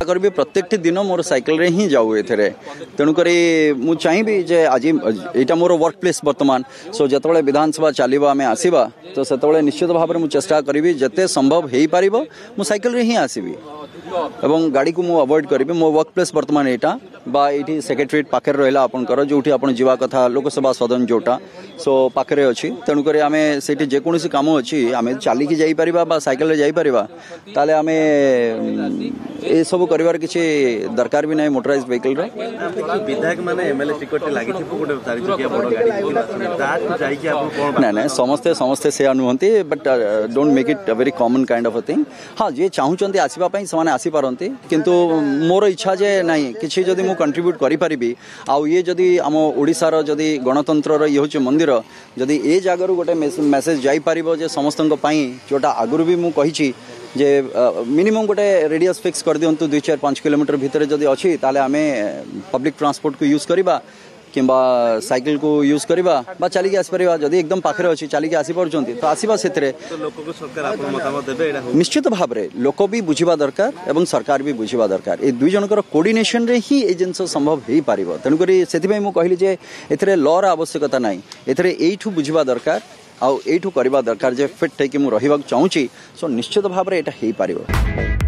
करी प्रत्येक दिन मोर साइकिल रे ही जाऊ एथरे तेणुक मु चाहिए जे आज यहाँ मोर वर्क प्लेस बर्तमान सो जिते विधानसभा चलो आम आसवा तो से निश्चित भाव में चेष्टा करी जिते संभव हो पार मु साइकिल रे ही आसबि एवं गाड़ी को मु अवॉइड करी मो वर्क प्लेस बर्तमान यहाँ बा ये सेक्रेटेरिएट पाखे रहा आपंकर जो जा कथा लोकसभा सदन जोटा सो पाखे अच्छी तेणुक आम से जेकोसी कम अच्छी आम चलिकी जापर बा साइकिल जापर ताले आम ये सब कर किसी दरकार भी नहीं मोटराइज व्हीकल विधायक माने एमएलए टिकट लागि गोटे चारि चकिया बड़ गाड़ी ना ना समस्ते समस्ते से नुहंती but don't make it a very common kind of a thing हाँ जी चाहूँगी आसवा से आसी पारती किंतु मोर इच्छा जे नहीं किसी जदि मु कंट्रीब्यूट करि परिबी आउ ये जदि आम ओडिसार जदि गणतंत्र ये होचे मंदिर जदि ए जागर गोटे मेसेज जाई परिबो जे समस्तन पई जोटा आगुरु भी मु कहिछि जे मिनिमम गोटे रेडियस फिक्स कर दियंतु 2-4-5 किलोमीटर भितर जदि अच्छी ताले आमे पब्लिक ट्रांसपोर्ट को यूज करिबा किंबा साइकिल को यूज करिबा बा चलिक आसी परिबा जदि एकदम पाखरे अछि चलिक आसी परचंती तो आसीबा सेतरे तो लोक को सरकार आपन मतामत देबे एडा निश्चित भाव रे लोक भी बुझिबा दरकार एवं सरकार भी बुझिबा दरकार ए दुई जनकर कोऑर्डिनेशन रे ही ए जिंस संभव हेई पारिबो तनु करी सेति मु कहली जे एथरे लॉ रा आवश्यकता नाही एथरे एठु बुझिबा दरकार आउ एठु करबा दरकार जे फिट है कि मु रहिबा चाहूची सो निश्चित भाव रे एटा हेई पारिबो।